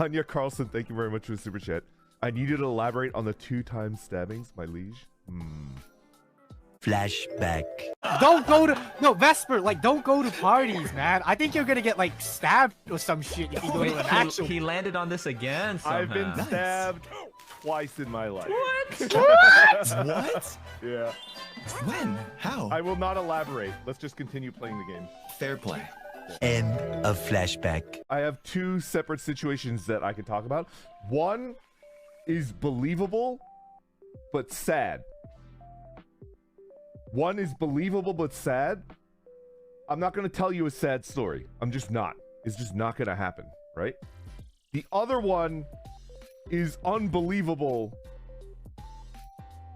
Anya Carlson, thank you very much for the super chat. I need you to elaborate on the 2-time stabbings, my liege. Flashback. Don't go to Vesper. Like, don't go to parties, man. I think you're gonna get like stabbed or some shit if you go to an actual. He landed on this again. Somehow. I've been stabbed twice in my life. What? What? Yeah. When? How? I will not elaborate. Let's just continue playing the game. Fair play. End of flashback. I have 2 separate situations that I can talk about. One is believable, but sad. One is believable, but sad. I'm not going to tell you a sad story. I'm just not. It's just not going to happen, right? The other one is unbelievable.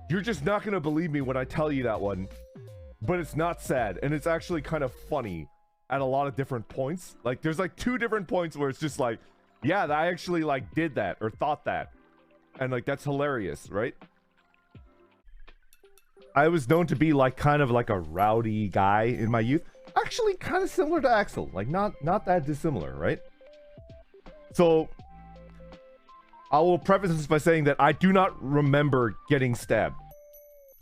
You're just not going to believe me when I tell you that one. But it's not sad, and it's actually kind of funny at a lot of different points. Like, there's like 2 different points where it's just like, yeah, I actually like did that or thought that. And like, that's hilarious, right? I was known to be like kind of like a rowdy guy in my youth. Actually kind of similar to Axel. Like not that dissimilar, right? So I will preface this by saying that I do not remember getting stabbed.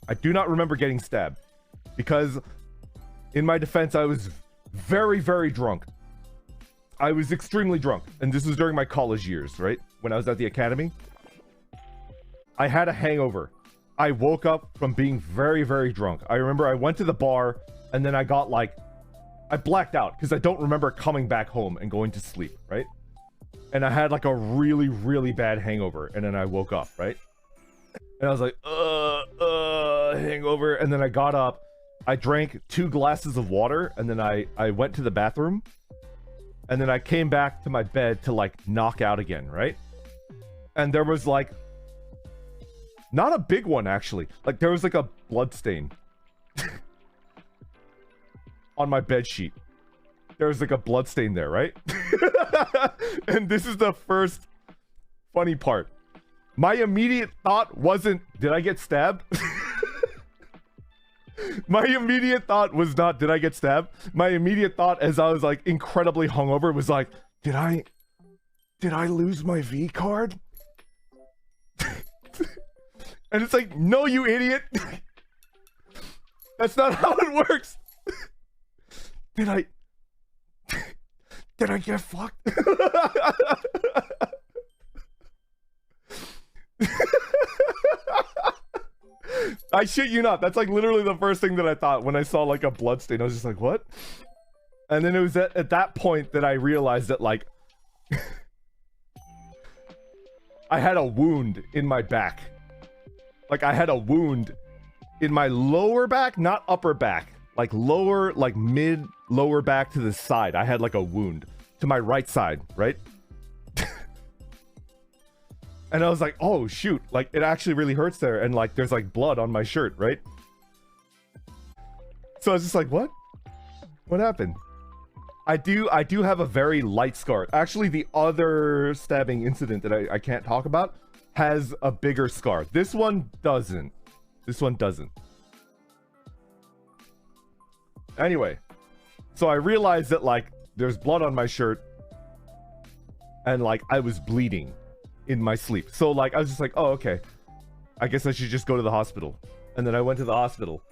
I do not remember getting stabbed. Because in my defense, I was very, very drunk. I was extremely drunk. And this was during my college years, right? When I was at the academy. I had a hangover. I woke up from being very, very drunk. I remember I went to the bar and then I got like, I blacked out because I don't remember coming back home and going to sleep, right? And I had like a really, really bad hangover and then I woke up, right? And I was like, hangover. And then I got up, I drank 2 glasses of water and then I went to the bathroom and then I came back to my bed to like knock out again, right? And there was like, not a big one, actually. Like, there was, like, a blood stain. On my bed sheet. There was, like, a blood stain there, right? And this is the first funny part. My immediate thought wasn't, did I get stabbed? My immediate thought was not, did I get stabbed? My immediate thought, as I was, like, incredibly hungover, was like, did I lose my V card? And it's like, no, you idiot. That's not how it works. Did I get fucked? I shit you not. That's like literally the first thing that I thought when I saw like a blood stain. I was just like, what? And then it was at that point that I realized that like I had a wound in my back. Like, I had a wound in my lower back, not upper back. Like, lower, like, mid, lower back to the side. I had, like, a wound to my right side, right? And I was like, oh, shoot. Like, it actually really hurts there. And, like, there's, like, blood on my shirt, right? So I was just like, what? What happened? I do have a very light scar. Actually, the other stabbing incident that I can't talk about has a bigger scar. This one doesn't. This one doesn't. Anyway, so I realized that like there's blood on my shirt and like I was bleeding in my sleep. So like I was just like, oh, okay. I guess I should just go to the hospital. And then I went to the hospital.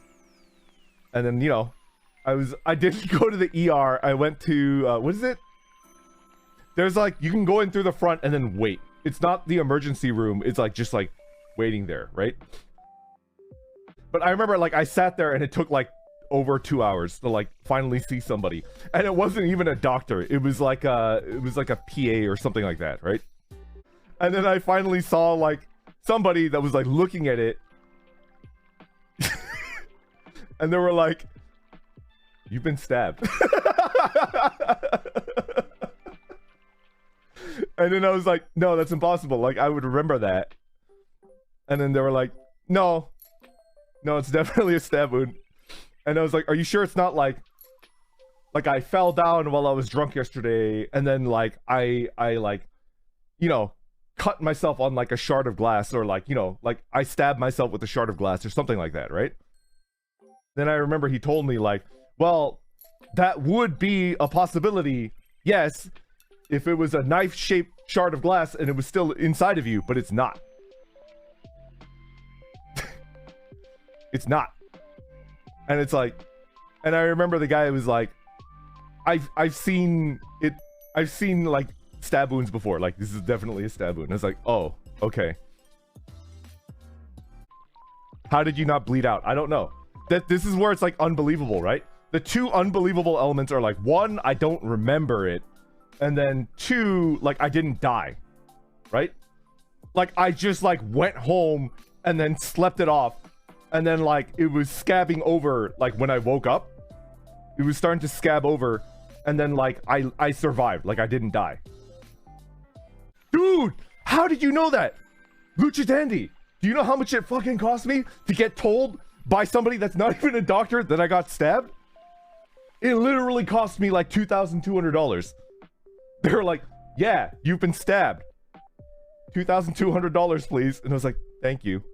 And then, you know, I didn't go to the ER. I went to what is it? There's like you can go in through the front and then wait. It's not the emergency room. It's like just like waiting there, right? But I remember like I sat there and it took like over 2 hours to like finally see somebody, and it wasn't even a doctor. It was like a PA or something like that, right? And then I finally saw like somebody that was like looking at it, and they were like, "You've been stabbed." And then I was like, no, that's impossible. Like, I would remember that. And then they were like, no, it's definitely a stab wound. And I was like, are you sure it's not like I fell down while I was drunk yesterday, and then like I like, you know, cut myself on like a shard of glass, or like, you know, like I stabbed myself with a shard of glass or something like that, right? Then I remember he told me like, well, that would be a possibility, yes. if it was a knife-shaped shard of glass and it was still inside of you, but it's not. It's not. And it's like, and I remember the guy was like, I've seen like stab wounds before. Like, this is definitely a stab wound. And I was like, oh, okay. How did you not bleed out? I don't know. This is where it's like unbelievable, right? The two unbelievable elements are like, one, I don't remember it. And then two, like, I didn't die, right? Like, I just like went home and then slept it off. And then like, it was scabbing over, like when I woke up, it was starting to scab over. And then like, I survived, like I didn't die. Dude, how did you know that? Lucha Dandy, do you know how much it fucking cost me to get told by somebody that's not even a doctor that I got stabbed? It literally cost me like $2,200. They were like, yeah, you've been stabbed. $2,200, please. And I was like, thank you.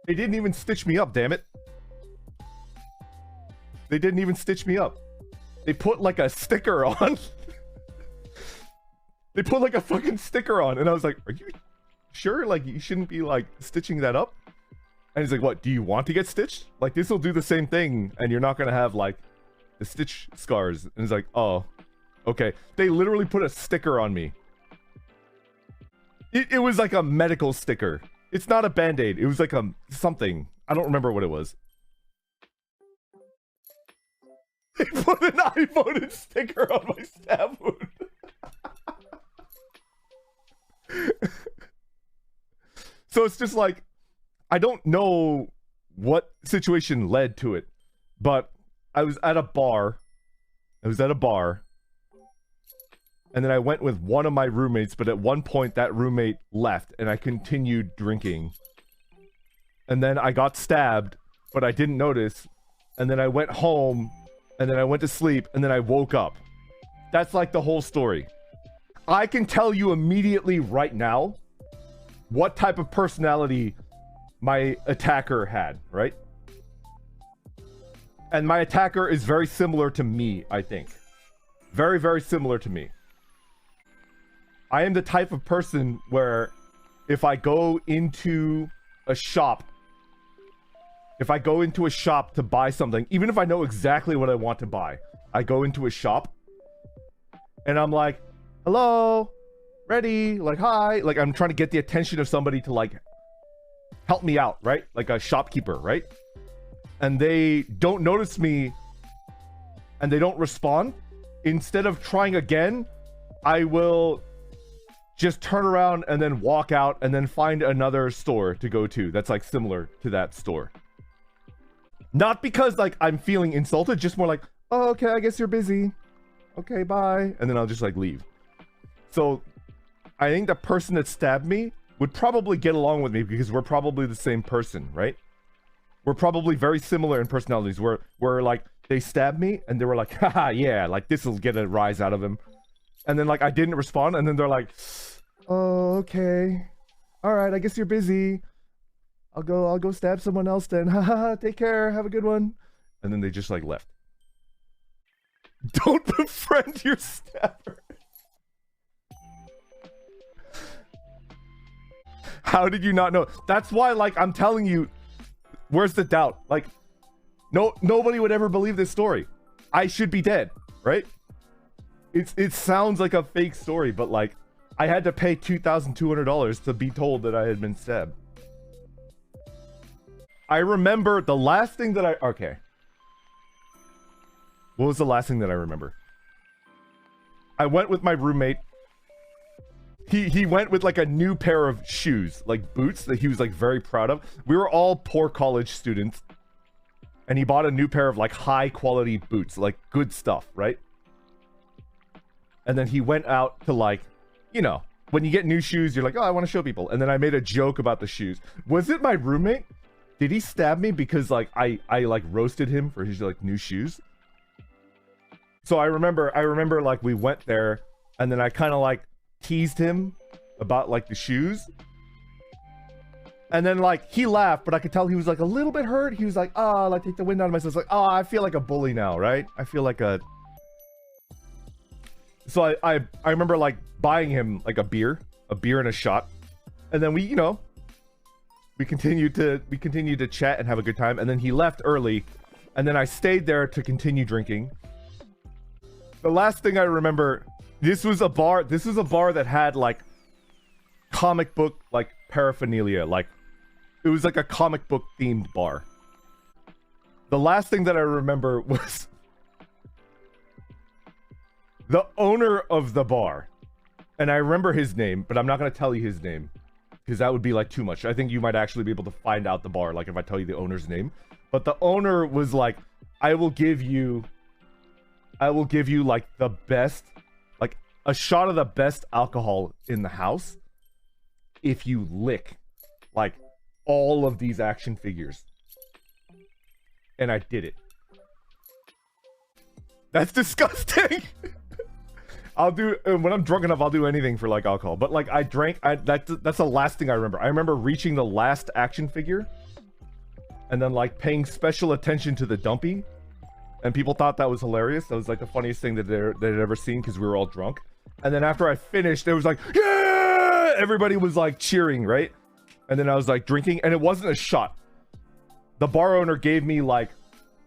They didn't even stitch me up, damn it. They didn't even stitch me up. They put like a sticker on. They put like a fucking sticker on. And I was like, are you sure? Like, you shouldn't be like stitching that up? And he's like, what, do you want to get stitched? Like, this will do the same thing, and you're not gonna have, like, the stitch scars. And he's like, oh, okay. They literally put a sticker on me. It was like a medical sticker. It's not a Band-Aid. It was like a something. I don't remember what it was. They put an iPhone sticker on my stab wound. So it's just like, I don't know what situation led to it, but I was at a bar. And then I went with one of my roommates, but at one point that roommate left and I continued drinking. And then I got stabbed, but I didn't notice. And then I went home, and then I went to sleep, and then I woke up. That's like the whole story. I can tell you immediately right now what type of personality my attacker had, right? And my attacker is very similar to me, I think. Very, very similar to me. I am the type of person where if I go into a shop, to buy something, even if I know exactly what I want to buy, I go into a shop and I'm like, hello, ready, like, hi, like I'm trying to get the attention of somebody to like help me out, right? Like a shopkeeper, right? And they don't notice me and they don't respond. Instead of trying again, I will just turn around and then walk out and then find another store to go to that's like similar to that store. Not because like I'm feeling insulted, just more like, oh, okay, I guess you're busy. Okay, bye. And then I'll just like leave. So I think the person that stabbed me would probably get along with me because we're probably the same person, right? We're probably very similar in personalities where like they stabbed me and they were like, haha, yeah, like this will get a rise out of him. And then like I didn't respond and then they're like, oh, okay. All right, I guess you're busy. I'll go stab someone else then. Haha, take care. Have a good one. And then they just like left. Don't befriend your stabber. How did you not know? That's why, like, I'm telling you, where's the doubt? Like, nobody would ever believe this story. I should be dead, right? It sounds like a fake story, but like, I had to pay $2,200 to be told that I had been stabbed. I remember the last thing that okay. What was the last thing that I remember? I went with my roommate. He went with like a new pair of shoes, like boots that he was like very proud of. We were all poor college students. And he bought a new pair of like high quality boots, like good stuff, right? And then he went out to like, you know, when you get new shoes, you're like, oh, I want to show people. And then I made a joke about the shoes. Was it my roommate? Did he stab me because like I like roasted him for his like new shoes? So I remember like we went there and then I kind of like teased him about like the shoes. And then like he laughed, but I could tell he was like a little bit hurt. He was like, oh, like take the wind out of myself. Like, oh, I feel like a bully now, right? I feel like a So I remember like buying him like a beer and a shot, and then we, you know, we continued to chat and have a good time, and then he left early, and then I stayed there to continue drinking. The last thing I remember, this was a bar that had like comic book like paraphernalia, like it was like a comic book themed bar. The last thing that I remember was the owner of the bar, and I remember his name, but I'm not going to tell you his name because that would be like too much. I think you might actually be able to find out the bar, like if I tell you the owner's name. But the owner was like, I will give you like the best, like a shot of the best alcohol in the house if you lick like all of these action figures. And I did it. That's disgusting. I'll do, when I'm drunk enough, I'll do anything for like alcohol. But like I drank, that's the last thing I remember. I remember reaching the last action figure and then like paying special attention to the dumpy. And people thought that was hilarious. That was like the funniest thing that they'd ever seen because we were all drunk. And then after I finished, it was like, yeah! Everybody was like cheering, right? And then I was like drinking, and it wasn't a shot. The bar owner gave me like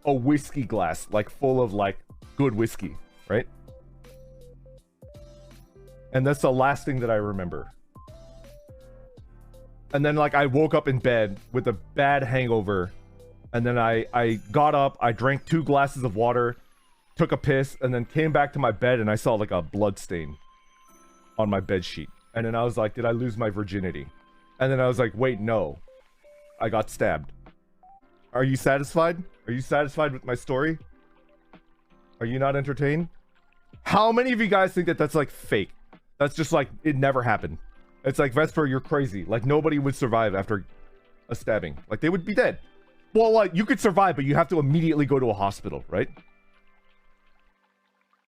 a whiskey glass, like full of like good whiskey, right? And that's the last thing that I remember. And then like I woke up in bed with a bad hangover. And then I got up, I drank 2 glasses of water, took a piss, and then came back to my bed and I saw like a blood stain on my bed sheet. And then I was like, did I lose my virginity? And then I was like, wait, no. I got stabbed. Are you satisfied? Are you satisfied with my story? Are you not entertained? How many of you guys think that that's like fake? That's just like, it never happened. It's like, Vesper, you're crazy. Like nobody would survive after a stabbing. Like they would be dead. Well, like, you could survive, but you have to immediately go to a hospital, right?